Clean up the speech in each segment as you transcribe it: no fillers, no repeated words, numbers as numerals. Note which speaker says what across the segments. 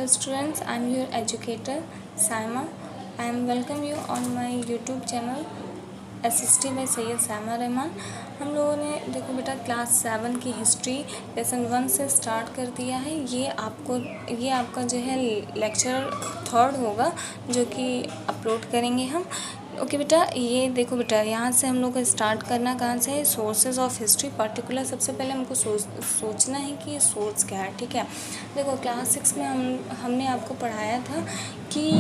Speaker 1: students, I am your educator Saima. I am welcome you on my YouTube channel assisted by Syed सामा रहमान। हम लोगों ने देखो बेटा class 7 की हिस्ट्री लेसन 1 से स्टार्ट कर दिया है। ये आपका जो है लेक्चर 3 होगा जो कि अपलोड करेंगे हम। ओके बेटा, ये देखो बेटा यहाँ से हम लोग को स्टार्ट करना कहाँ से है, सोर्सेज ऑफ हिस्ट्री। पर्टिकुलर सबसे पहले हमको सोचना है कि ये सोर्स क्या है। ठीक है, देखो क्लास 6 में हमने आपको पढ़ाया था कि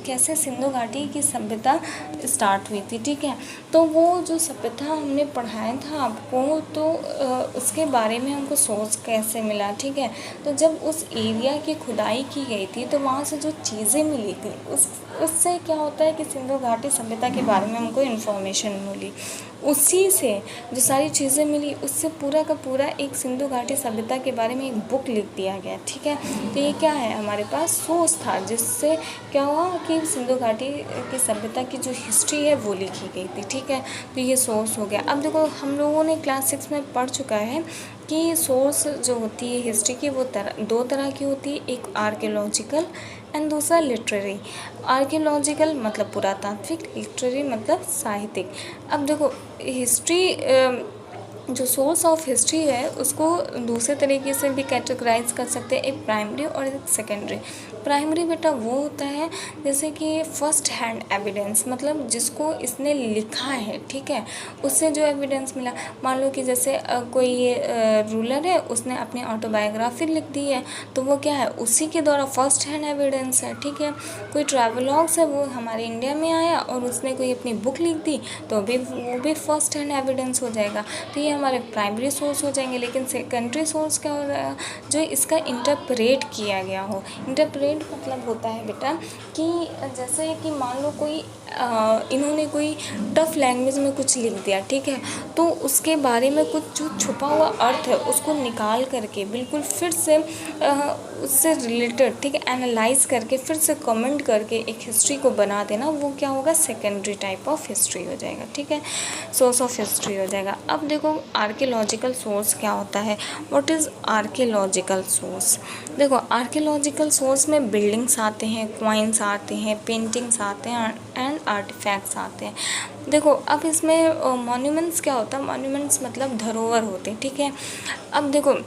Speaker 1: कैसे सिंधु घाटी की सभ्यता स्टार्ट हुई थी। ठीक है, तो वो जो सभ्यता हमने पढ़ाया था आपको, तो उसके बारे में हमको सोर्स कैसे मिला। ठीक है, तो जब उस एरिया की खुदाई की गई थी तो वहाँ से जो चीज़ें मिली थी उससे क्या होता है कि सिंधु घाटी सभ्यता के बारे में हमको इन्फॉर्मेशन मिली। उसी से जो सारी चीज़ें मिली उससे पूरा का पूरा एक सिंधु घाटी सभ्यता के बारे में एक बुक लिख दिया गया। ठीक है, तो ये क्या है, हमारे पास सोर्स था जिससे क्या हुआ कि सिंधु घाटी की सभ्यता की जो हिस्ट्री है वो लिखी गई थी। ठीक है, तो ये सोर्स हो गया। अब देखो हम लोगों ने क्लास 6 में पढ़ चुका है कि सोर्स जो होती है हिस्ट्री की वो दो तरह की होती है, एक आर्कियोलॉजिकल एंड दूसरा लिटरेरी। आर्कियोलॉजिकल मतलब पुरातात्विक, लिटरेरी मतलब साहित्यिक। अब देखो हिस्ट्री जो सोर्स ऑफ हिस्ट्री है उसको दूसरे तरीके से भी कैटेगराइज कर सकते हैं, एक प्राइमरी और एक सेकेंडरी। प्राइमरी बेटा वो होता है जैसे कि फर्स्ट हैंड एविडेंस, मतलब जिसको इसने लिखा है। ठीक है, उससे जो एविडेंस मिला, मान लो कि जैसे कोई रूलर है, उसने अपनी ऑटोबायोग्राफी लिख दी है, तो वो क्या है, उसी के द्वारा फर्स्ट हैंड एविडेंस है। ठीक है, कोई ट्रैवलॉग्स है, वो हमारे इंडिया में आया और उसने कोई अपनी बुक लिख दी, तो वो भी फर्स्ट हैंड एविडेंस हो जाएगा। तो ये हमारे प्राइमरी सोर्स हो जाएंगे। लेकिन सेकेंडरी सोर्स क्या हो रहा है, जो इसका इंटरप्रेट किया गया हो। इंटरप्रेट मतलब होता है बेटा कि जैसे कि मान लो कोई इन्होंने कोई टफ लैंग्वेज में कुछ लिख दिया। ठीक है, तो उसके बारे में कुछ जो छुपा हुआ अर्थ है उसको निकाल करके बिल्कुल फिर से उससे रिलेटेड, ठीक है, एनालाइज करके फिर से कमेंट करके एक हिस्ट्री को बना देना, वो क्या होगा, सेकेंडरी टाइप ऑफ हिस्ट्री हो जाएगा। ठीक है, सोर्स ऑफ हिस्ट्री हो जाएगा। अब देखो आर्कियोलॉजिकल सोर्स क्या होता है, व्हाट इज़ आर्कियोलॉजिकल सोर्स। देखो आर्कियोलॉजिकल सोर्स में बिल्डिंग्स आते हैं, कॉइन्स आते हैं, पेंटिंग्स आते हैं एंड आर्टिफैक्ट्स आते हैं। देखो अब इसमें मॉन्यूमेंट्स क्या होता है, मॉन्यूमेंट्स मतलब धरोहर होते हैं। ठीक है, अब देखो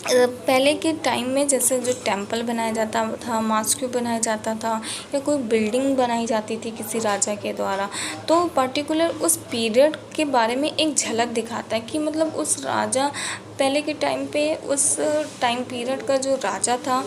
Speaker 1: पहले के टाइम में जैसे जो टेम्पल बनाया जाता था, मॉस्क्यू बनाया जाता था, या कोई बिल्डिंग बनाई जाती थी किसी राजा के द्वारा, तो पर्टिकुलर उस पीरियड के बारे में एक झलक दिखाता है कि मतलब उस राजा पहले के टाइम पे, उस टाइम पीरियड का जो राजा था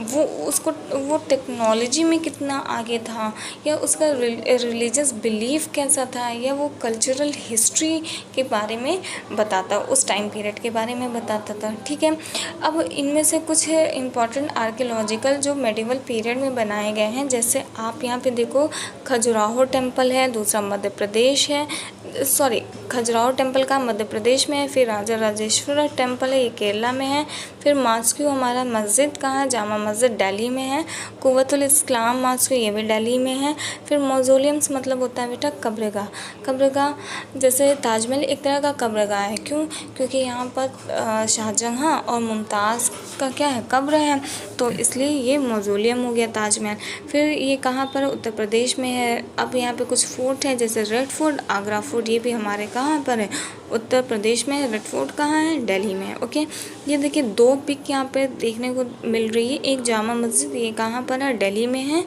Speaker 1: वो टेक्नोलॉजी में कितना आगे था, या उसका रिलीजियस बिलीफ कैसा था, या वो कल्चरल हिस्ट्री के बारे में बताता, उस टाइम पीरियड के बारे में बताता था। ठीक है, अब इनमें से कुछ इम्पॉर्टेंट आर्कियोलॉजिकल जो मेडिवल पीरियड में बनाए गए हैं, जैसे आप यहाँ पे देखो खजुराहो टेम्पल है, दूसरा मध्य प्रदेश है, सॉरी खजुराहो टेम्पल का मध्य प्रदेश में है, फिर राजा राजेश्वरा टेम्पल है, ये केरला में है, फिर मॉस्क्यू हमारा मस्जिद कहाँ है, जामा मस्जिद दिल्ली में है, कुव्वतुल इस्लाम मॉस्क्यू ये भी दिल्ली में है। फिर मौजोलियम्स मतलब होता है बेटा कब्रगाह। कब्रगाह जैसे ताजमहल एक तरह का कब्रगाह है, क्यों, क्योंकि यहाँ पर शाहजहाँ और मुमताज़ का क्या है, कब्र है, तो इसलिए ये मौजोलियम हो गया ताजमहल। फिर ये कहाँ पर, उत्तर प्रदेश में है। अब यहाँ पे कुछ फोर्ट है जैसे रेड फोर्ट, आगरा फोर्ट, ये भी हमारे कहाँ पर है, उत्तर प्रदेश में है। रेड फोर्ट कहाँ है, दिल्ली में है। ओके, ये देखिए दो पिक यहाँ पे देखने को मिल रही है, एक जामा मस्जिद, ये कहाँ पर है, दिल्ली में है,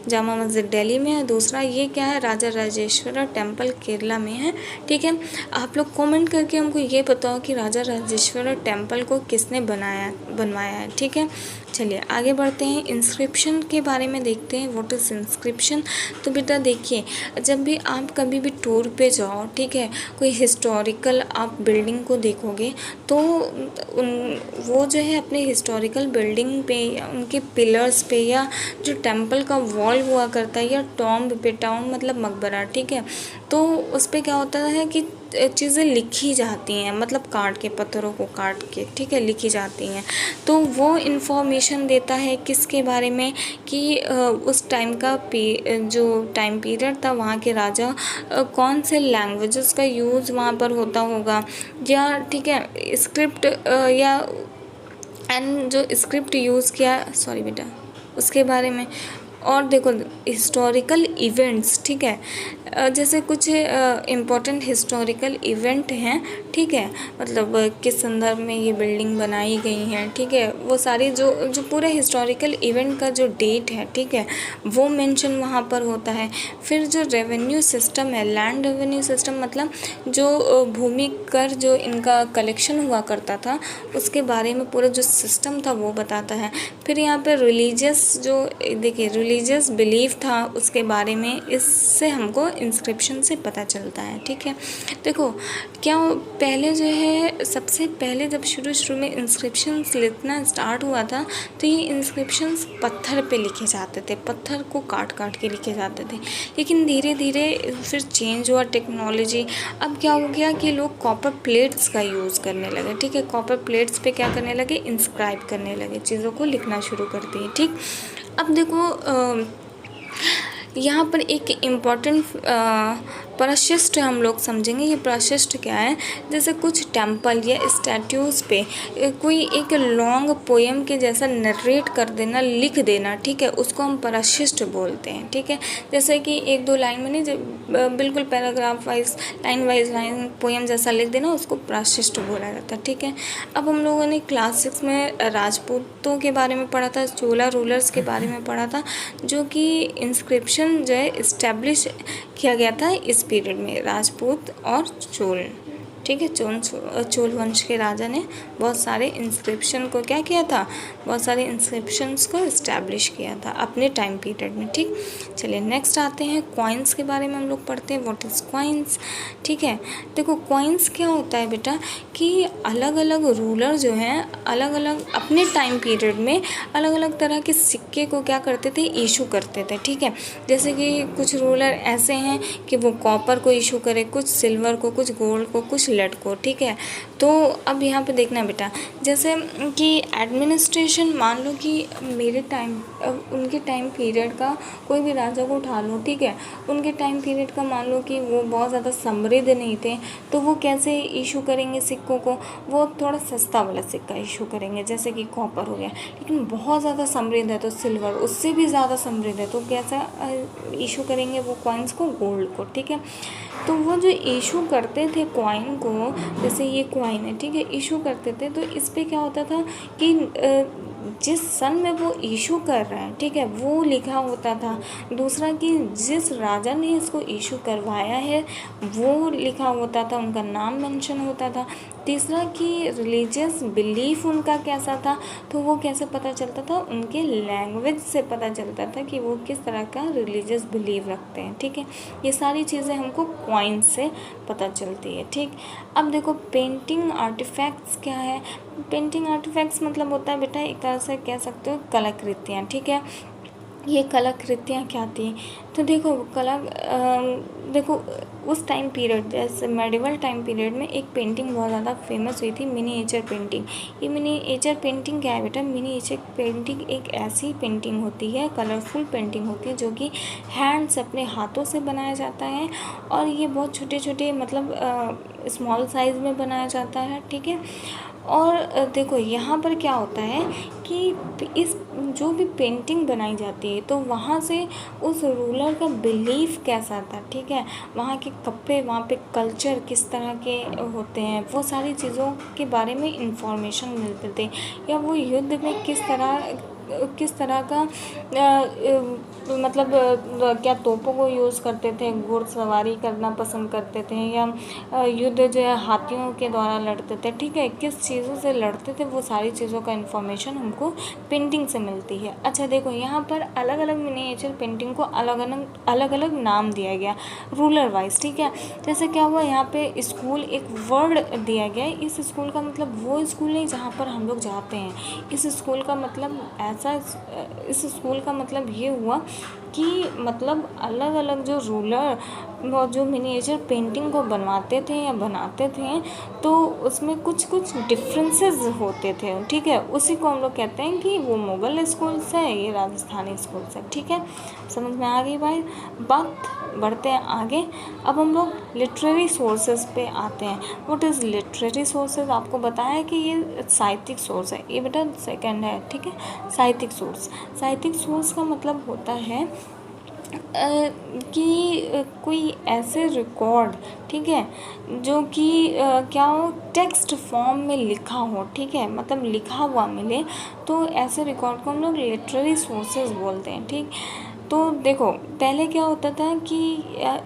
Speaker 1: जामा मस्जिद दिल्ली में है। दूसरा ये क्या है, राजा राजेश्वरा टेम्पल केरला में है। ठीक है, आप लोग कमेंट करके हमको ये बताओ कि राजा राजेश्वरा टेम्पल को किसने बनवाया है। ठीक है, चलिए आगे बढ़ते हैं, इंस्क्रिप्शन के बारे में देखते हैं, व्हाट इज़ इंस्क्रिप्शन। तो बेटा देखिए, जब भी आप कभी भी टूर पे जाओ, ठीक है, कोई हिस्टोरिकल आप बिल्डिंग को देखोगे, तो वो जो है अपने हिस्टोरिकल बिल्डिंग पे या उनके पिलर्स पे, या जो टेम्पल का वॉल हुआ करता है, या टॉम्ब पे, टाउन मतलब मकबरा, ठीक है, तो उस पर क्या होता है कि चीज़ें लिखी जाती हैं, मतलब काट के, पत्थरों को काट के, ठीक है, लिखी जाती हैं। तो वो इन्फॉर्मेशन देता है किसके बारे में, कि उस टाइम का जो टाइम पीरियड था, वहाँ के राजा कौन से लैंग्वेजेस का यूज़ वहाँ पर होता होगा, या ठीक है स्क्रिप्ट या एंड जो स्क्रिप्ट यूज़ किया, सॉरी बेटा, उसके बारे में। और देखो हिस्टोरिकल इवेंट्स, ठीक है, जैसे कुछ इम्पोर्टेंट हिस्टोरिकल इवेंट हैं, ठीक है, मतलब किस संदर्भ में ये बिल्डिंग बनाई गई हैं, ठीक है, वो सारी जो जो पूरे हिस्टोरिकल इवेंट का जो डेट है, ठीक है, वो मेंशन वहाँ पर होता है। फिर जो रेवेन्यू सिस्टम है, लैंड रेवेन्यू सिस्टम, मतलब जो भूमि कर जो इनका कलेक्शन हुआ करता था, उसके बारे में पूरा जो सिस्टम था वो बताता है। फिर यहाँ पे रिलीजियस जो, देखिए रिलीजियस बिलीफ था उसके बारे में, इससे हमको इंस्क्रिप्शन से पता चलता है, ठीक है। देखो क्या पहले जो है, सबसे पहले जब शुरू में इंस्क्रिप्शंस लिखना स्टार्ट हुआ था, तो ये इंस्क्रिप्शंस पत्थर पे लिखे जाते थे, पत्थर को काट काट के लिखे जाते थे। लेकिन धीरे धीरे फिर चेंज हुआ टेक्नोलॉजी। अब क्या हो गया कि लोग कॉपर प्लेट्स का यूज़ करने लगे, ठीक है, कॉपर प्लेट्स पे क्या करने लगे, इंस्क्राइब करने लगे, चीज़ों को लिखना शुरू कर दिए, ठीक। अब देखो यहाँ पर एक इम्पॉर्टेंट प्रशिष्ट हम लोग समझेंगे। ये प्रशिष्ट क्या है, जैसे कुछ टेम्पल या स्टैट्यूज़ पे कोई एक लॉन्ग पोएम के जैसा नरेट कर देना, लिख देना, ठीक है, उसको हम प्रशिष्ट बोलते हैं, ठीक है। जैसे कि एक दो लाइन में नहीं, बिल्कुल पैराग्राफ वाइज, लाइन पोएम जैसा लिख देना, उसको प्रशिष्ट बोला जाता है, ठीक है। अब हम लोगों ने क्लास 6 में राजपूतों के बारे में पढ़ा था, चोला रूलर्स के बारे में पढ़ा था, जो कि इंस्क्रिप्शन जो है इस्टेब्लिश किया गया था इस पीरियड में, राजपूत और चोल, ठीक है। चोल वंश के राजा ने बहुत सारे इंस्क्रिप्शन को क्या किया था, बहुत सारे इंस्क्रिप्शंस को इस्टेब्लिश किया था अपने टाइम पीरियड में, ठीक। चलिए नेक्स्ट आते हैं, कॉइन्स के बारे में हम लोग पढ़ते हैं, व्हाट इज़ कॉइन्स, ठीक है। देखो कॉइन्स क्या होता है बेटा, कि अलग अलग रूलर जो हैं, अलग अलग अपने टाइम पीरियड में अलग अलग तरह के सिक्के को क्या करते थे, इशू करते थे, ठीक है। जैसे कि कुछ रूलर ऐसे हैं कि वो कॉपर को इशू करे, कुछ सिल्वर को, कुछ गोल्ड को, कुछ लेड को, ठीक है। तो अब यहाँ पे देखना बेटा, जैसे कि एडमिनिस्ट्रेशन, मान लो कि मेरे टाइम, उनके टाइम पीरियड का कोई भी राजा को उठा लो, ठीक है, उनके टाइम पीरियड का मान लो कि वो बहुत ज़्यादा समृद्ध नहीं थे, तो वो कैसे इशू करेंगे सिक्कों को, वो थोड़ा सस्ता वाला सिक्का इशू करेंगे, जैसे कि कॉपर हो गया। लेकिन बहुत ज़्यादा समृद्ध है तो सिल्वर, उससे भी ज़्यादा समृद्ध है तो कैसा इशू करेंगे वो कॉइन्स को, गोल्ड को, ठीक है। तो वो जो इशू करते थे कॉइन को, जैसे ये कॉइन है, ठीक है, इशू करते थे, तो इस पे क्या होता था कि जिस सन में वो इशू कर रहे हैं, ठीक है, वो लिखा होता था। दूसरा कि जिस राजा ने इसको इशू करवाया है वो लिखा होता था, उनका नाम मेंशन होता था। तीसरा कि रिलीजियस बिलीफ उनका कैसा था, तो वो कैसे पता चलता था, उनके लैंग्वेज से पता चलता था कि वो किस तरह का रिलीजियस बिलीव रखते हैं, ठीक है। ये सारी चीज़ें हमको कॉइन से पता चलती है, ठीक। अब देखो पेंटिंग आर्टिफैक्ट्स क्या है। पेंटिंग आर्टिफैक्ट्स मतलब होता है बेटा, एक तरह से कह सकते हो कलाकृतियाँ, ठीक है। ये कलाकृतियाँ क्या थी, तो देखो देखो उस टाइम पीरियड, जैसे मेडिवल टाइम पीरियड में एक पेंटिंग बहुत ज़्यादा फेमस हुई थी, मिनीएचर पेंटिंग। ये मिनीएचर पेंटिंग क्या है बेटा, मिनीएचर पेंटिंग एक ऐसी पेंटिंग होती है, कलरफुल पेंटिंग होती है, जो कि हैंड से, अपने हाथों से बनाया जाता है, और ये बहुत छोटे छोटे, मतलब स्मॉल साइज़ में बनाया जाता है, ठीक है। और देखो यहाँ पर क्या होता है कि इस जो भी पेंटिंग बनाई जाती है, तो वहाँ से उस रूलर का बिलीफ कैसा था, ठीक है, वहाँ के कपड़े, वहाँ पे कल्चर किस तरह के होते हैं, वो सारी चीज़ों के बारे में इंफॉर्मेशन मिलते थे, या वो युद्ध में किस तरह का मतलब क्या तोपों को यूज़ करते थे, घुड़सवारी करना पसंद करते थे, या युद्ध जो है हाथियों के द्वारा लड़ते थे, ठीक है, किस चीज़ों से लड़ते थे, वो सारी चीज़ों का इन्फॉर्मेशन हमको पेंटिंग से मिलती है। अच्छा देखो यहाँ पर अलग अलग मिनिएचर पेंटिंग को अलग अलग नाम दिया गया रूलर वाइज, ठीक है। जैसे क्या हुआ, यहाँ पे स्कूल एक वर्ड दिया गया है। इस स्कूल का मतलब वो स्कूल नहीं जहाँ पर हम लोग जाते हैं, इस स्कूल का मतलब इस स्कूल का मतलब ये हुआ कि मतलब अलग अलग जो रूलर वो जो मिनिएचर पेंटिंग को बनवाते थे या बनाते थे तो उसमें कुछ कुछ डिफरेंसेस होते थे, ठीक है। उसी को हम लोग कहते हैं कि वो मुग़ल स्कूल्स है, ये राजस्थानी स्कूल्स है, ठीक है। समझ में आ गई भाई। बात बढ़ते हैं आगे। अब हम लोग लिटरेरी सोर्सेज पे आते हैं। What is literary sources? आपको बताया कि ये साहित्यिक सोर्स है, ये बेटा सेकंड है, ठीक है। साहित्यिक सोर्स, साहित्यिक सोर्स का मतलब होता है कि कोई ऐसे रिकॉर्ड, ठीक है, जो कि क्या हो, टेक्स्ट फॉर्म में लिखा हो, ठीक है, मतलब लिखा हुआ मिले, तो ऐसे रिकॉर्ड को हम लोग लिटरेरी सोर्सेज बोलते हैं, ठीक। तो देखो पहले क्या होता था कि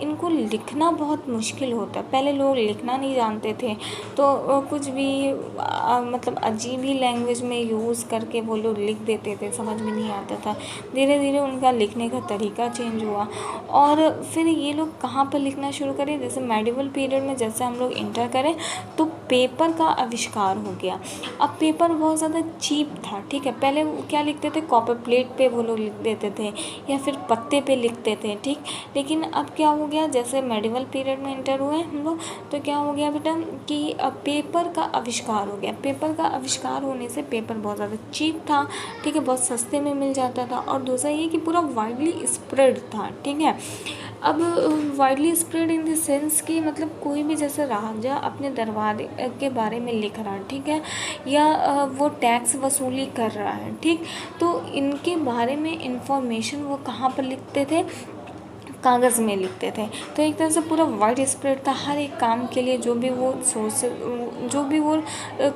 Speaker 1: इनको लिखना बहुत मुश्किल होता, पहले लोग लिखना नहीं जानते थे तो कुछ भी मतलब अजीब ही लैंग्वेज में यूज़ करके वो लोग लिख देते थे, समझ में नहीं आता था। धीरे धीरे उनका लिखने का तरीका चेंज हुआ और फिर ये लोग कहाँ पर लिखना शुरू करें, जैसे मेडिवल पीरियड में जैसे हम लोग इंटर करें तो पेपर का आविष्कार हो गया। अब पेपर बहुत ज़्यादा चीप था, ठीक है। पहले वो क्या लिखते थे, कॉपर प्लेट पे वो लोग लिख देते थे या फिर पत्ते पे लिखते थे, ठीक। लेकिन अब क्या हो गया, जैसे मेडिवल पीरियड में इंटर हुए हम लोग तो क्या हो गया बेटा कि अब पेपर का आविष्कार हो गया। पेपर का आविष्कार होने से पेपर बहुत ज़्यादा चीप था, ठीक है, बहुत सस्ते में मिल जाता था। और दूसरा ये कि पूरा वाइडली स्प्रेड था, ठीक है। अब widely spread in the sense कि मतलब कोई भी जैसे राजा अपने दरबार के बारे में लिख रहा है, ठीक है, या वो टैक्स वसूली कर रहा है, ठीक, तो इनके बारे में इंफॉर्मेशन वो कहाँ पर लिखते थे, कागज़ में लिखते थे। तो एक तरह से पूरा वाइड स्प्रेड था, हर एक काम के लिए जो भी वो सोर्स, जो भी वो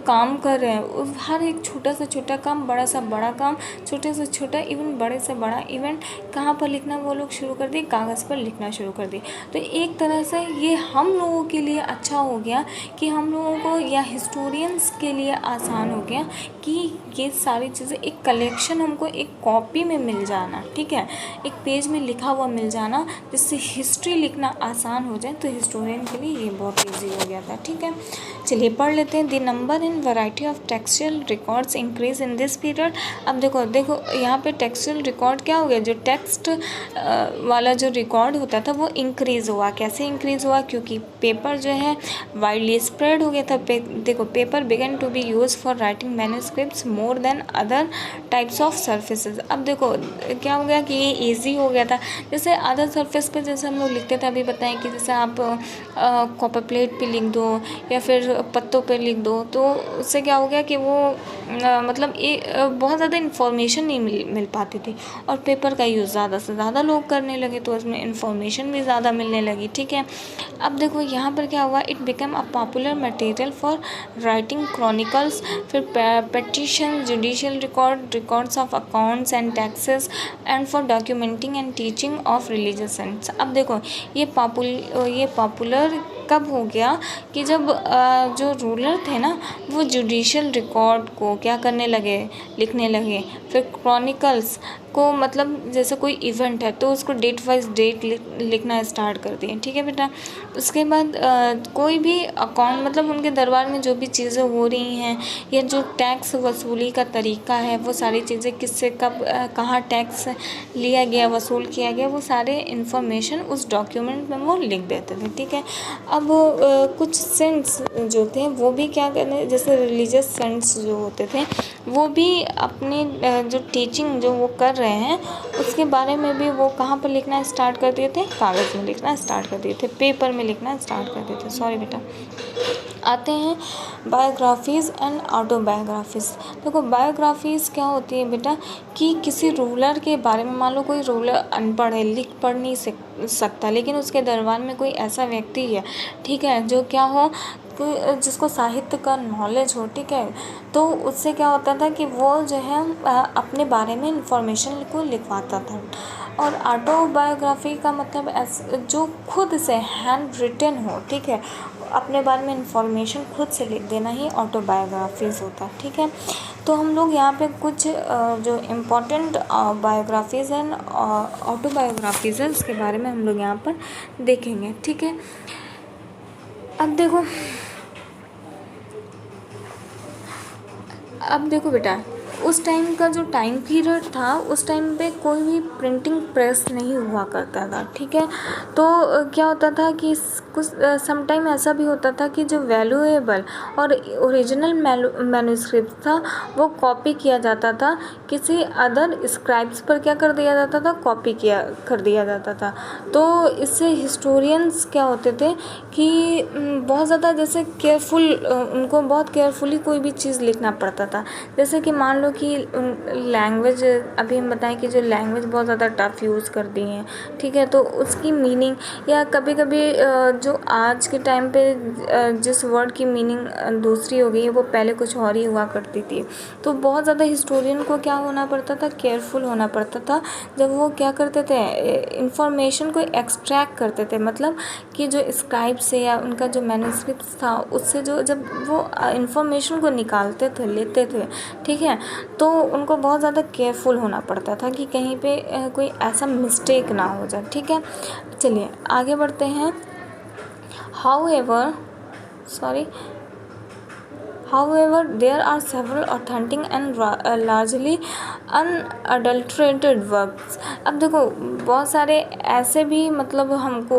Speaker 1: काम कर रहे हैं, हर एक छोटा से छोटा काम, बड़ा से बड़ा काम, छोटे से छोटा इवन बड़े से बड़ा इवेंट कहाँ पर लिखना वो लोग शुरू कर दिए, कागज़ पर लिखना शुरू कर दिए। तो एक तरह से ये हम लोगों के लिए अच्छा हो गया कि हम लोगों को या हिस्टोरियंस के लिए आसान हो गया कि ये सारी चीज़ें एक कलेक्शन हमको एक कॉपी में मिल जाना, ठीक है, एक पेज में लिखा हुआ मिल जाना, जिससे हिस्ट्री लिखना आसान हो जाए। तो हिस्टोरियन के लिए ये बहुत ईजी हो गया था, ठीक है। चलिए पढ़ लेते हैं। The number in variety of textual records increase in this period. अब देखो यहाँ पे टेक्सचुअल रिकॉर्ड क्या हो गया, जो टेक्स्ट वाला जो रिकॉर्ड होता था वो इंक्रीज़ हुआ। कैसे इंक्रीज़ हुआ, क्योंकि पेपर जो है वाइडली स्प्रेड हो गया था। देखो paper began to be use for writing manuscripts more than other types of surfaces. अब देखो क्या हो गया कि ये ईजी हो गया था। जैसे अदर सरफेस पे जैसे हम लोग लिखते थे, अभी बताएं कि जैसे आप कॉपर प्लेट पे लिख दो या फिर पत्तों पे लिख दो, तो उससे क्या हो गया कि वो मतलब बहुत ज़्यादा इन्फॉर्मेशन नहीं मिल पाती थी। और पेपर का यूज़ ज़्यादा से ज़्यादा लोग करने लगे तो उसमें इन्फॉर्मेशन भी ज़्यादा मिलने लगी, ठीक है। अब देखो यहाँ पर क्या हुआ, it become a popular material for writing chronicles, फिर petition, judicial records of accounts and taxes and for documenting and teaching of religious sense. अब देखो ये पॉपुलर कब हो गया कि जब जो रूलर थे ना वो जुडिशियल रिकॉर्ड को क्या करने लगे, लिखने लगे। फिर क्रॉनिकल्स को मतलब जैसे कोई इवेंट है तो उसको डेट वाइज डेट लिखना स्टार्ट कर दिए, ठीक है बेटा। उसके बाद कोई भी अकाउंट मतलब उनके दरबार में जो भी चीज़ें हो रही हैं या जो टैक्स वसूली का तरीका है, वो सारी चीज़ें किससे कब कहाँ टैक्स लिया गया, वसूल किया गया, वो सारे इन्फॉर्मेशन उस डॉक्यूमेंट में वो लिख देते थे, ठीक है। अब कुछ सेंट्स जो थे वो भी क्या करने, जैसे रिलीजियस सेंट्स जो होते थे वो भी अपनी जो टीचिंग जो वो कर रहे हैं उसके बारे में भी वो कहाँ पर लिखना स्टार्ट कर दिए थे, कागज़ में लिखना स्टार्ट कर दिए थे, पेपर में लिखना स्टार्ट कर दिए थे। सॉरी बेटा। आते हैं बायोग्राफीज़ एंड ऑटोबायोग्राफीज़। देखो बायोग्राफीज़ क्या होती है बेटा कि किसी रूलर के बारे में, मान लो कोई रूलर अनपढ़ है, लिख पढ़ नहीं सकता, लेकिन उसके दरबार में कोई ऐसा व्यक्ति है, ठीक है, जो क्या हो कि जिसको साहित्य का नॉलेज हो, ठीक है, तो उससे क्या होता था कि वो जो है अपने बारे में इंफॉर्मेशन को लिखवाता था। और ऑटोबायोग्राफी का मतलब जो खुद से हैंड रिटन हो, ठीक है, अपने बारे में इंफॉर्मेशन खुद से लिख देना ही ऑटोबायोग्राफीज़ होता है, ठीक है। तो हम लोग यहाँ पे कुछ जो इम्पोर्टेंट बायोग्राफीज़ हैं, ऑटोबायोग्राफीज़ हैं, उसके बारे में हम लोग यहाँ पर देखेंगे, ठीक है। अब देखो बेटा उस टाइम का जो टाइम पीरियड था, उस टाइम पे कोई भी प्रिंटिंग प्रेस नहीं हुआ करता था, ठीक है। तो क्या होता था कि कुछ सम टाइम ऐसा भी होता था कि जो वैल्यूएबल और ओरिजिनल मैन्युस्क्रिप्ट था वो कॉपी किया जाता था, किसी अदर स्क्राइब्स पर क्या कर दिया जाता था, कॉपी कर दिया जाता था। तो इससे हिस्टोरियंस क्या होते थे कि बहुत ज़्यादा जैसे केयरफुल, उनको बहुत केयरफुली कोई भी चीज़ लिखना पड़ता था। जैसे कि मान लो कि लैंग्वेज, अभी हम बताएं कि जो लैंग्वेज बहुत ज़्यादा टफ यूज़ कर दी है, ठीक है, तो उसकी मीनिंग, या कभी कभी जो आज के टाइम पे जिस वर्ड की मीनिंग दूसरी हो गई है वो पहले कुछ और ही हुआ करती थी। तो बहुत ज़्यादा हिस्टोरियन को क्या होना पड़ता था, केयरफुल होना पड़ता था जब वो क्या करते थे, इंफॉर्मेशन को एक्सट्रैक्ट करते थे। मतलब कि जो स्क्राइब से या उनका जो मैन्युस्क्रिप्ट था उससे जो जब वो इंफॉर्मेशन को निकालते थे, लेते थे, ठीक है, तो उनको बहुत ज़्यादा केयरफुल होना पड़ता था कि कहीं पे कोई ऐसा मिस्टेक ना हो जाए, ठीक है। चलिए आगे बढ़ते हैं। However, there are several authentic and largely unadulterated works. अब देखो बहुत सारे ऐसे भी मतलब हमको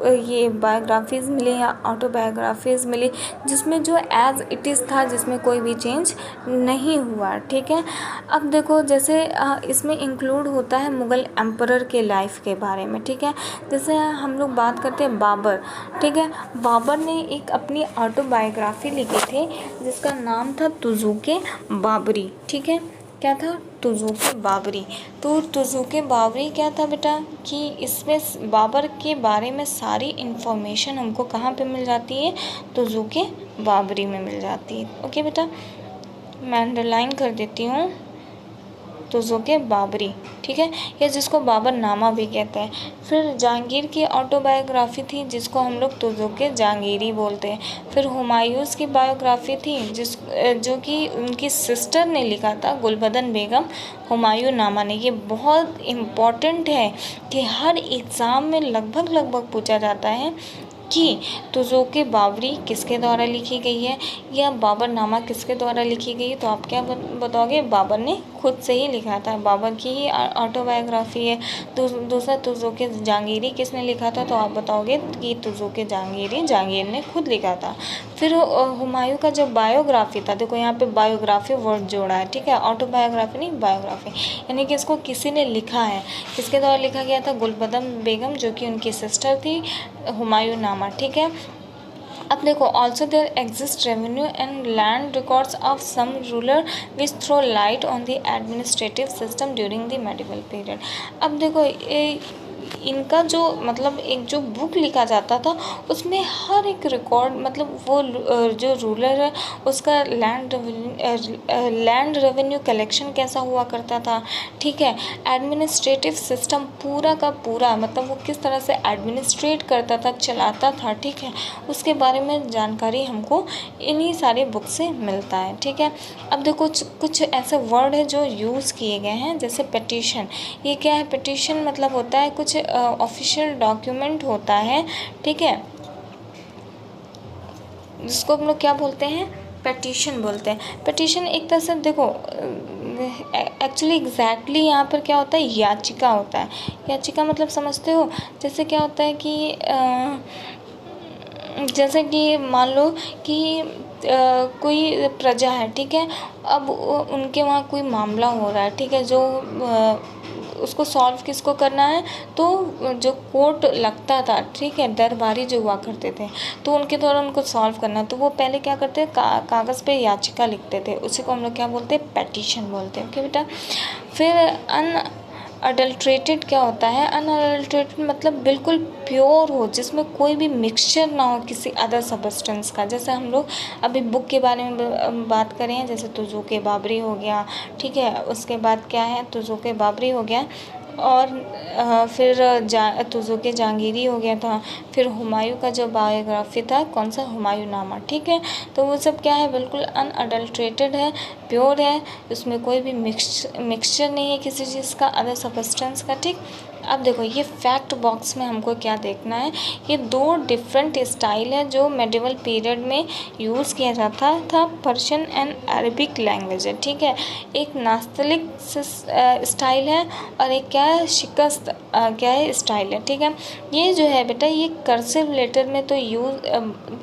Speaker 1: ये बायोग्राफीज़ मिली या ऑटोबायोग्राफीज़ मिली जिसमें जो एज इट इज़ था, जिसमें कोई भी चेंज नहीं हुआ, ठीक है। अब देखो जैसे इसमें इंक्लूड होता है मुग़ल एम्परर के लाइफ के बारे में, ठीक है। जैसे हम लोग बात करते हैं बाबर, ठीक है। बाबर ने एक अपनी ऑटोबायोग्राफी लिखी थी जिसका नाम था तुज़ुक-ए बाबरी, ठीक है। क्या था, तुज़ुक-ए बाबरी। तो तुज़ुक-ए बाबरी क्या था बेटा कि इसमें बाबर के बारे में सारी इन्फॉर्मेशन हमको कहाँ पे मिल जाती है, तुज़ुक-ए बाबरी में मिल जाती है। ओके बेटा, मैं अंडरलाइन कर देती हूँ, तुज़ुक-ए बाबरी, ठीक है, या जिसको बाबर नामा भी कहते हैं। फिर जहांगीर की ऑटोबायोग्राफी थी जिसको हम लोग तुज़ुक-ए जहांगीरी बोलते हैं। फिर हुमायूँ की बायोग्राफी थी जो कि उनकी सिस्टर ने लिखा था, गुलबदन बेगम हुमायूँ नामा ने। ये बहुत इम्पॉर्टेंट है कि हर एग्ज़ाम में लगभग पूछा जाता है कि तुज़ुक-ए बाबरी किसके द्वारा लिखी गई है या बाबरनामा किसके द्वारा लिखी गई है, तो आप क्या बताओगे, बाबर ने खुद से ही लिखा था, बाबर की ही ऑटोबायोग्राफी है। दूसरा तुज़ुक-ए जहांगीरी किसने लिखा था, तो आप बताओगे कि तुज़ुक-ए जहांगीरी जहांगीर ने खुद लिखा था। फिर हुमायूँ का जो बायोग्राफी था, देखो यहाँ पे बायोग्राफी वर्ड जोड़ा है, ठीक है, ऑटोबायोग्राफी नहीं बायोग्राफी, यानी कि इसको किसी ने लिखा है, किसके द्वारा लिखा गया था, गुलबदन बेगम जो कि उनकी सिस्टर थी, हुमायूँ नामा, ठीक है। अब देखो also there exist revenue and land records of some ruler which throw light on the administrative system during the medieval period. अब देखो इनका जो मतलब एक जो बुक लिखा जाता था उसमें हर एक रिकॉर्ड, मतलब वो जो रूलर है उसका लैंड रेवेन्यू कलेक्शन कैसा हुआ करता था, ठीक है, एडमिनिस्ट्रेटिव सिस्टम पूरा का पूरा मतलब वो किस तरह से एडमिनिस्ट्रेट करता था, चलाता था, ठीक है, उसके बारे में जानकारी हमको इन्हीं सारे बुक से मिलता है, ठीक है। अब देखो कुछ ऐसे वर्ड है जो यूज़ किए गए हैं, जैसे पिटीशन। ये क्या है, पिटीशन मतलब होता है कुछ ऑफिशियल डॉक्यूमेंट होता है, ठीक है, जिसको हम लोग क्या बोलते हैं, पिटीशन बोलते हैं। पिटीशन एक तरह से देखो एक्चुअली एग्जैक्टली यहाँ पर क्या होता है, याचिका होता है। याचिका मतलब समझते हो, जैसे क्या होता है कि जैसे कि मान लो कि कोई प्रजा है, ठीक है, अब उनके वहाँ कोई मामला हो रहा है, ठीक है, जो उसको सॉल्व किसको करना है, तो जो कोर्ट लगता था, ठीक है, दरबारी जो हुआ करते थे, तो उनके द्वारा उनको सॉल्व करना, तो वो पहले क्या करते हैं, कागज़ पे याचिका लिखते थे, उसी को हम लोग क्या बोलते हैं, पेटिशन बोलते हैं। ओके बेटा, फिर अडल्ट्रेटेड क्या होता है, अनअडल्ट्रेटेड मतलब बिल्कुल प्योर हो, जिसमें कोई भी मिक्सचर ना हो किसी अदर सब्सटेंस का। जैसे हम लोग अभी बुक के बारे में बात करें, जैसे तुज़ुक-ए बाबरी हो गया, ठीक है, उसके बाद क्या है, तुज़ुक-ए बाबरी हो गया, और फिर तुज़ुक-ए जहांगीरी हो गया था, फिर हुमायूँ का जो बायोग्राफी था, कौन सा, हुमायूँ नामा, ठीक है। तो वो सब क्या है, बिल्कुल अनअडल्ट्रेटेड है, प्योर है, उसमें कोई भी मिक्सचर नहीं है किसी चीज़ का, अदर सब्सटेंस का, ठीक। अब देखो ये फैक्ट बॉक्स में हमको क्या देखना है, ये 2 डिफरेंट स्टाइल है जो मेडिवल पीरियड में यूज़ किया जाता था, पर्शियन एंड अरबिक लैंग्वेज है, ठीक है। एक नास्तलिक स्टाइल है और एक क्या है, शिकस्त क्या है स्टाइल है, ठीक है। ये जो है बेटा ये कर्सिव लेटर में तो यूज़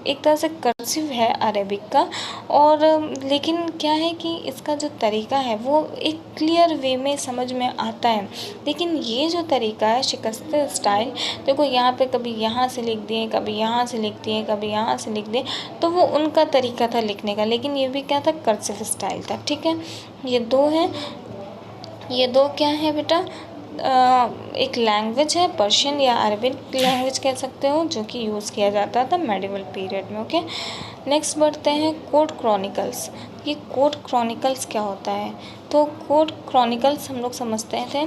Speaker 1: एक तरह से कर्सिव है अरेबिक का, और लेकिन क्या है कि इसका जो तरीका है वो एक क्लियर वे में समझ में आता है। लेकिन ये जो तरीका है शिकस्त स्टाइल, देखो यहाँ पे कभी यहाँ से लिख दिए, कभी यहाँ से लिख दिए, कभी यहाँ से लिख दिए, तो वो उनका तरीका था लिखने का, लेकिन ये भी क्या था, कर्सिव स्टाइल था, ठीक है। ये 2 हैं, ये 2 क्या है बेटा, एक लैंग्वेज है पर्शियन या अरबिक लैंग्वेज कह सकते हो, जो कि यूज़ किया जाता था मेडिवल पीरियड में, ओके। नेक्स्ट बढ़ते हैं कोर्ट क्रॉनिकल्स। ये कोर्ट क्रॉनिकल्स क्या होता है, तो कोर्ट क्रॉनिकल्स हम लोग समझते थे,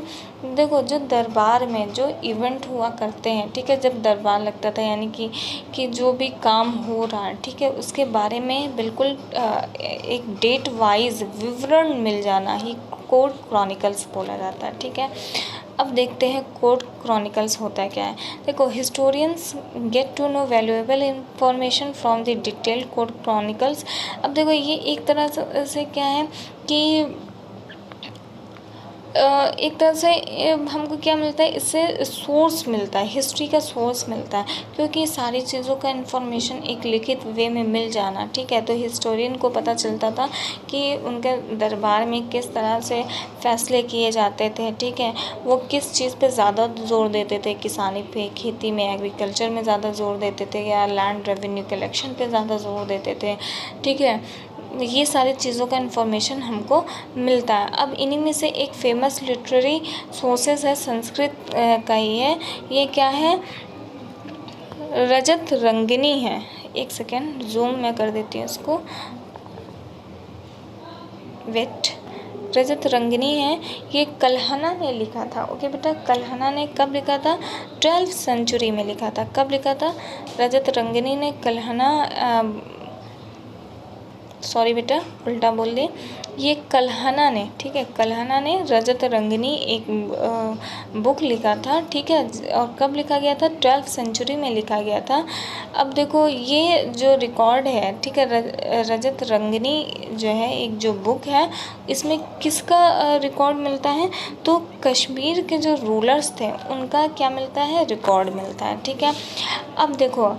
Speaker 1: देखो जो दरबार में जो इवेंट हुआ करते हैं, ठीक है, जब दरबार लगता था यानी कि जो भी काम हो रहा है, ठीक है, उसके बारे में बिल्कुल एक डेट वाइज विवरण मिल जाना ही कोर्ट क्रॉनिकल्स बोला जाता है, ठीक है। अब देखते हैं कोर्ट क्रॉनिकल्स होता है क्या है। देखो historians get to know valuable information from the detailed court chronicles. अब देखो ये एक तरह से क्या है कि एक तरह से हमको क्या मिलता है, इससे सोर्स मिलता है, हिस्ट्री का सोर्स मिलता है, क्योंकि सारी चीज़ों का इन्फॉर्मेशन एक लिखित वे में मिल जाना, ठीक है। तो हिस्टोरियन को पता चलता था कि उनके दरबार में किस तरह से फैसले किए जाते थे, ठीक है, वो किस चीज़ पे ज़्यादा जोर देते थे, किसानी पे, खेती में, एग्रीकल्चर में ज़्यादा जोर देते थे, या लैंड रेवेन्यू कलेक्शन पे ज़्यादा जोर देते थे, ठीक है। ये सारी चीज़ों का इन्फॉर्मेशन हमको मिलता है। अब इन्हीं में से एक फेमस लिटरेरी सोर्सेस है, संस्कृत का ही है, ये क्या है, रजत रंगिनी है। एक सेकेंड जूम मैं कर देती हूँ इसको, वेट, रजत रंगिनी है, ये कल्हना ने लिखा था, ओके बेटा। कल्हना ने कब लिखा था, 12th सेंचुरी में लिखा था। कब लिखा था, रजत रंगिनी ने कल्हना, सॉरी बेटा उल्टा बोल दी, ये कल्हना ने, ठीक है, कल्हना ने रजत रंगिनी एक बुक लिखा था, ठीक है, और कब लिखा गया था, 12th सेंचुरी में लिखा गया था। अब देखो ये जो रिकॉर्ड है, ठीक है, रजत रंगिनी जो है एक जो बुक है, इसमें किसका रिकॉर्ड मिलता है, तो कश्मीर के जो रूलर्स थे उनका क्या मिलता है, रिकॉर्ड मिलता है, ठीक है। अब देखो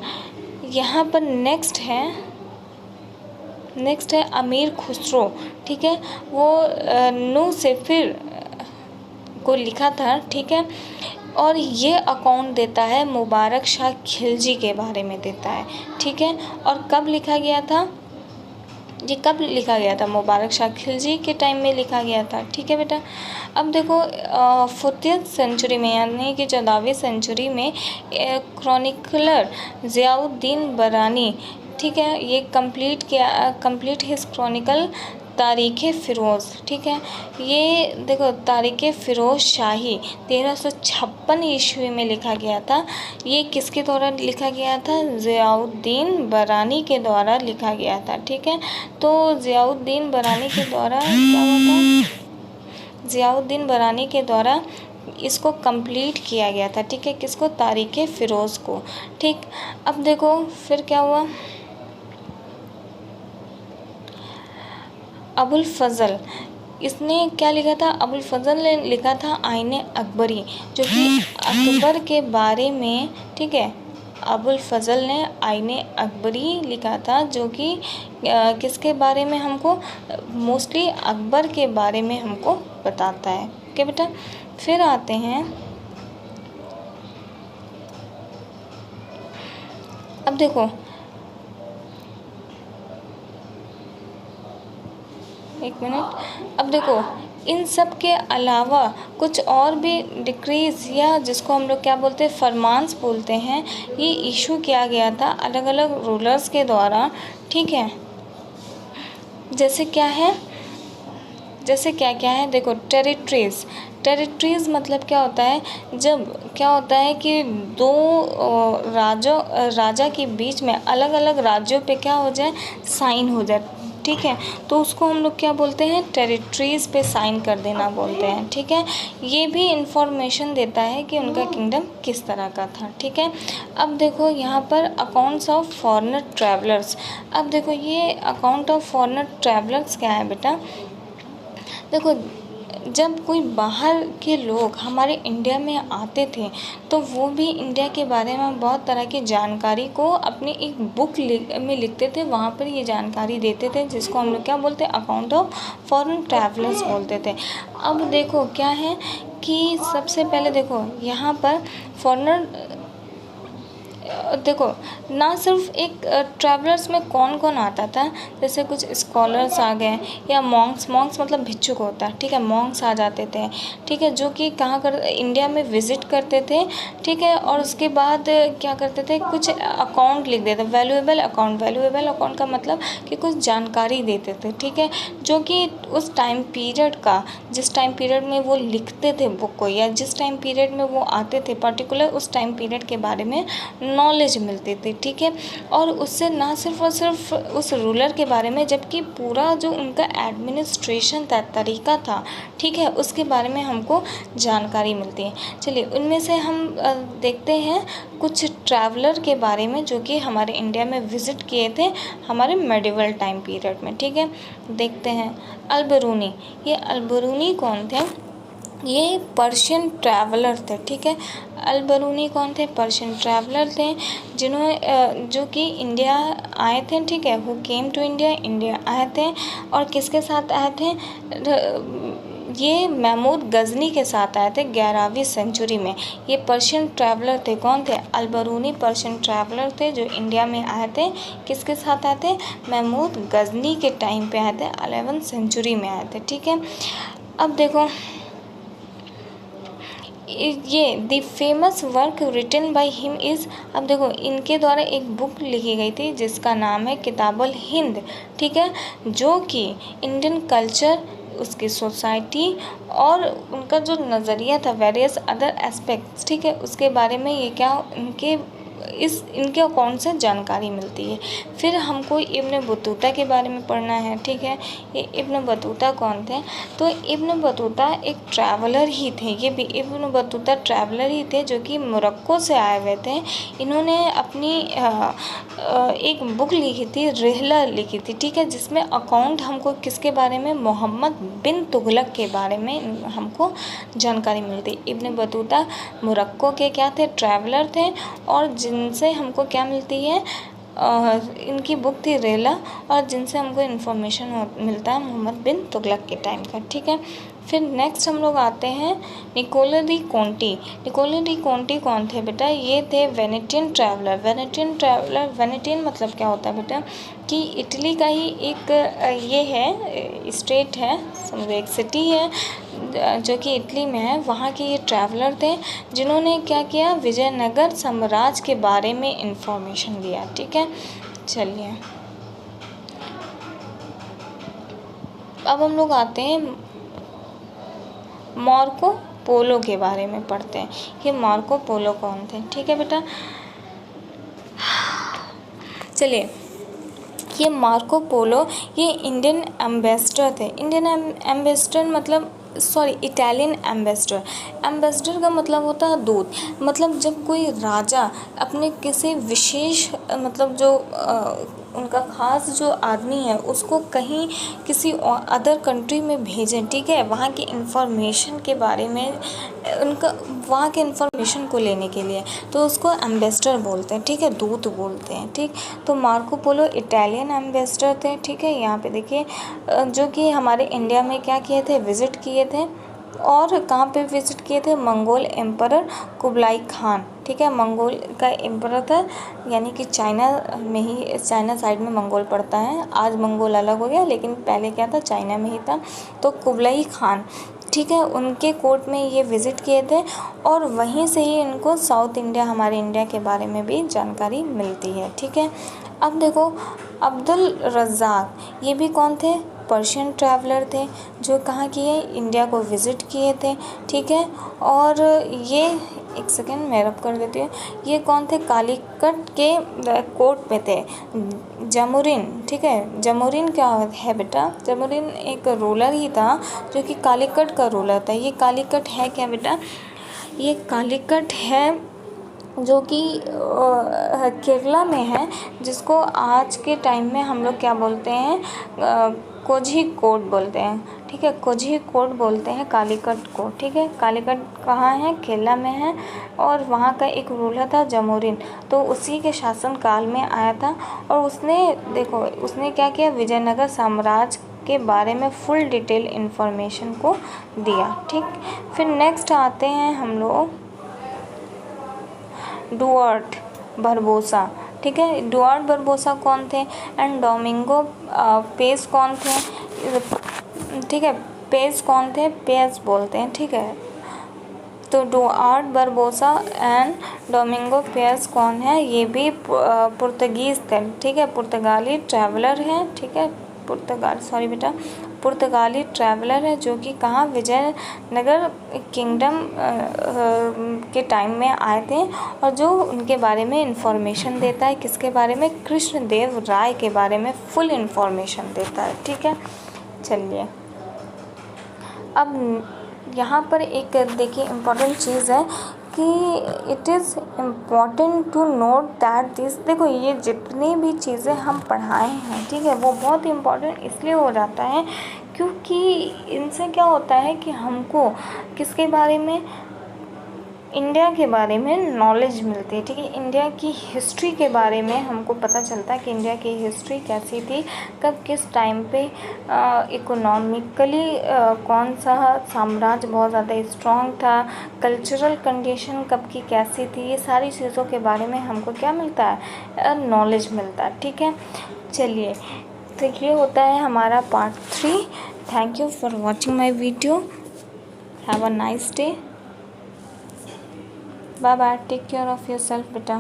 Speaker 1: यहाँ पर नेक्स्ट है अमीर खुसरो, ठीक है, वो नू सेफिर को लिखा था, ठीक है, और ये अकाउंट देता है मुबारक शाह खिलजी के बारे में देता है, ठीक है। और कब लिखा गया था, ये कब लिखा गया था, मुबारक शाह खिलजी के टाइम में लिखा गया था, ठीक है बेटा। अब देखो 40th सेंचुरी में यानी कि 14वीं सेंचुरी में क्रॉनिकलर ज़ियाउद्दीन बरानी, ठीक है, ये कंप्लीट हिज क्रॉनिकल तारीख़ फ़िरोज़, ठीक है। ये देखो तारीख़ फ़िरोज़ शाही 1356 ईस्वी में लिखा गया था। ये किसके द्वारा लिखा गया था, ज़ियाउद्दीन बरानी के द्वारा लिखा गया था, ठीक है। तो ज़ियाउद्दीन बरानी के द्वारा क्या हुआ था, ज़ियाउद्दीन बरानी के द्वारा इसको कंप्लीट किया गया था, ठीक है, किसको, तारीख़ फ़िरोज़ को, ठीक। अब देखो फिर क्या हुआ, अबुल फ़ज़ल, इसने क्या लिखा था, अबुल फ़ज़ल ने लिखा था आईने अकबरी, जो कि अकबर के बारे में, ठीक है, अबुल फ़ज़ल ने आईने अकबरी लिखा था, जो कि किसके बारे में, हमको मोस्टली अकबर के बारे में हमको बताता है, ओके बेटा। फिर आते हैं, अब देखो एक मिनट, अब देखो इन सब के अलावा कुछ और भी डिक्रीज़ या जिसको हम लोग क्या बोलते हैं, फरमान्स बोलते हैं, ये इशू किया गया था अलग अलग रूलर्स के द्वारा, ठीक है। जैसे क्या है, जैसे क्या क्या है, देखो टेरिटरीज़ मतलब क्या होता है, जब क्या होता है कि दो राजा के बीच में अलग अलग राज्यों पे क्या हो जाए, साइन हो जाए, ठीक है, तो उसको हम लोग क्या बोलते हैं, टेरिटरीज़ पे साइन कर देना बोलते हैं। ठीक है, ये भी इंफॉर्मेशन देता है कि उनका किंगडम किस तरह का था। ठीक है, अब देखो यहाँ पर अकाउंट्स ऑफ फॉरेनर ट्रैवलर्स। अब देखो ये अकाउंट ऑफ फॉरेनर ट्रैवलर्स क्या है बेटा, देखो जब कोई बाहर के लोग हमारे इंडिया में आते थे तो वो भी इंडिया के बारे में बहुत तरह की जानकारी को अपनी एक बुक में लिखते थे, वहाँ पर ये जानकारी देते थे, जिसको हम लोग क्या बोलते हैं, अकाउंट ऑफ फॉरेन ट्रैवलर्स बोलते थे। अब देखो क्या है कि सबसे पहले देखो यहाँ पर फॉरेनर, देखो ना सिर्फ एक ट्रैवलर्स में कौन कौन आता था, जैसे कुछ स्कॉलर्स आ गए या मॉन्क्स, मॉन्क्स मतलब भिक्षुक होता है। ठीक है, मॉन्क्स आ जाते थे। ठीक है, जो कि कहाँ कर इंडिया में विज़िट करते थे। ठीक है, और उसके बाद क्या करते थे, कुछ अकाउंट लिख देते, वैल्यूएबल अकाउंट। वैल्यूएबल अकाउंट का मतलब कि कुछ जानकारी देते थे। ठीक है, जो कि उस टाइम पीरियड का, जिस टाइम पीरियड में वो लिखते थे बुक को, या जिस टाइम पीरियड में वो आते थे पर्टिकुलर, उस टाइम पीरियड के बारे में नॉलेज मिलती थी। ठीक है, और उससे ना सिर्फ और सिर्फ उस रूलर के बारे में, जबकि पूरा जो उनका एडमिनिस्ट्रेशन था, तरीका था, ठीक है, उसके बारे में हमको जानकारी मिलती है। चलिए उनमें से हम देखते हैं कुछ ट्रैवलर के बारे में जो कि हमारे इंडिया में विज़िट किए थे हमारे मेडिवल टाइम पीरियड में। ठीक है, देखते हैं अल-बिरूनी। ये अल-बिरूनी कौन थे, ये पर्शियन ट्रैवलर थे। ठीक है, अल-बिरूनी कौन थे, पर्शियन ट्रैवलर थे, जिन्होंने जो कि इंडिया आए थे। ठीक है, who came to India, India आए थे, और किसके साथ आए थे, ये महमूद गज़नी के साथ आए थे 11वीं सेंचुरी में। ये पर्शियन ट्रैवलर थे, कौन थे, अल-बिरूनी पर्शियन ट्रैवलर थे जो इंडिया में आए थे, किसके साथ आए थे, महमूद गज़नी के टाइम पे आए थे, 11वीं सेंचुरी में आए थे। ठीक है, अब देखो ये the famous work written by him is, अब देखो इनके द्वारा एक बुक लिखी गई थी जिसका नाम है किताबुल हिंद। ठीक है, जो कि इंडियन कल्चर, उसकी सोसाइटी और उनका जो नज़रिया था, वेरियस अदर एस्पेक्ट्स, ठीक है, उसके बारे में ये क्या इनके अकाउंट से जानकारी मिलती है। फिर हमको इब्न बतूता के बारे में पढ़ना है। ठीक है, ये इब्न बतूता कौन थे, तो इब्न बतूता एक ट्रैवलर ही थे। ये भी इब्न बतूता ट्रैवलर ही थे जो कि मोरक्को से आए हुए थे। इन्होंने अपनी एक बुक लिखी थी, रिहला लिखी थी। ठीक है, जिसमें अकाउंट हमको किसके बारे में, मोहम्मद बिन तुगलक के बारे में हमको जानकारी मिलती। इब्न बतूता मोरक्को के क्या थे, ट्रैवलर थे, और जिनसे हमको क्या मिलती है, इनकी बुक थी रेला, और जिनसे हमको इन्फॉर्मेशन मिलता है मोहम्मद बिन तुगलक के टाइम का। ठीक है, फिर नेक्स्ट हम लोग आते हैं निकोलो दी कोंटी। निकोलो दी कोंटी कौन थे बेटा, ये थे Venetian traveller. Venetian traveller, Venetian मतलब क्या होता है बेटा, कि इटली का ही एक ये है, स्टेट है, समझो एक सिटी है जो कि इटली में है। वहाँ के ये ट्रैवलर थे जिन्होंने क्या किया, विजयनगर साम्राज्य के बारे में इंफॉर्मेशन दिया। ठीक है, चलिए अब हम लोग आते हैं मार्को पोलो के बारे में पढ़ते हैं कि मार्को पोलो कौन थे। ठीक है बेटा, चलिए ये मार्को पोलो ये इंडियन एम्बेसडर थे। इंडियन एम्बेसडर मतलब इटालियन एम्बेसडर। एम्बेसडर का मतलब होता है दूत। मतलब जब कोई राजा अपने किसी विशेष मतलब जो उनका ख़ास जो आदमी है उसको कहीं किसी अदर कंट्री में भेजें, ठीक है, वहाँ की इंफॉर्मेशन के बारे में, उनका वहाँ के इंफॉर्मेशन को लेने के लिए, तो उसको एम्बेसडर बोलते हैं। ठीक है, दूत बोलते हैं। ठीक, तो मार्को पोलो इटालियन एम्बेसडर थे। ठीक है, यहाँ पे देखिए जो कि हमारे इंडिया में क्या किए थे, विज़िट किए थे। और कहाँ पे विज़िट किए थे, मंगोल एम्परर कुबलाई खान। ठीक है, मंगोल का एम्परर था, यानी कि चाइना में ही, चाइना साइड में मंगोल पड़ता है। आज मंगोल अलग हो गया, लेकिन पहले क्या था, चाइना में ही था। तो कुबलाई खान, ठीक है, उनके कोर्ट में ये विज़िट किए थे, और वहीं से ही इनको साउथ इंडिया, हमारे इंडिया के बारे में भी जानकारी मिलती है। ठीक है, अब देखो अब्दुल रज़्ज़ाक़, ये भी कौन थे, पर्शियन ट्रैवलर थे जो कहाँ किए, इंडिया को विज़िट किए थे, ठीक है। और ये एक सेकेंड मैं रब कर देती हूँ, ये कौन थे, कालीकट के कोर्ट में थे, जमुरीन, ठीक है। जमुरीन क्या है बेटा, जमुरीन एक रूलर ही था जो कि कालीकट का रूलर था। ये कालीकट है क्या बेटा, ये कालीकट है जो कि केरला में है, जिसको आज के टाइम में हम लोग क्या बोलते हैं, कोझिकोड बोलते हैं, ठीक है। कोझिकोड बोलते हैं कालीकट को, ठीक है। कालीकट कहाँ है, केरला में है। और वहाँ का एक रूलर था जमुरीन, तो उसी के शासन काल में आया था। और उसने देखो उसने क्या किया, विजयनगर साम्राज्य के बारे में फुल डिटेल इन्फॉर्मेशन को दिया, ठीक। फिर नेक्स्ट आते हैं हम लोग डुआर्ट बरबोसा, ठीक है। डुआर्ट बरबोसा कौन थे, एंड डोमिंगो पेस कौन थे, ठीक है। पेस कौन थे, पेस बोलते हैं, ठीक है। तो डुआर्ट बरबोसा एंड डोमिंगो पेस कौन है, ये भी पुर्तगीज़ थे, ठीक है। पुर्तगाली ट्रैवलर हैं, ठीक है। पुर्तगाली ट्रैवलर है जो कि कहाँ, विजयनगर किंगडम के टाइम में आए थे, और जो उनके बारे में इंफॉर्मेशन देता है, किसके बारे में, कृष्णदेव राय के बारे में फुल इंफॉर्मेशन देता है, ठीक है। चलिए अब यहाँ पर एक देखिए इम्पॉर्टेंट चीज़ है कि it is important to note that this, देखो ये जितनी भी चीज़ें हम पढ़ाए हैं, ठीक है, वो बहुत इम्पॉर्टेंट इसलिए हो जाता है क्योंकि इनसे क्या होता है कि हमको किसके बारे में, इंडिया के बारे में नॉलेज मिलती है, ठीक है। इंडिया की हिस्ट्री के बारे में हमको पता चलता है कि इंडिया की हिस्ट्री कैसी थी, कब किस टाइम पे इकोनॉमिकली कौन सा साम्राज्य बहुत ज़्यादा स्ट्रॉन्ग था, कल्चरल कंडीशन कब की कैसी थी, ये सारी चीज़ों के बारे में हमको क्या मिलता है, नॉलेज मिलता है, ठीक है। चलिए तो ये होता है हमारा part 3। Thank you for watching my video, have a nice day, bye bye, take care of yourself beta।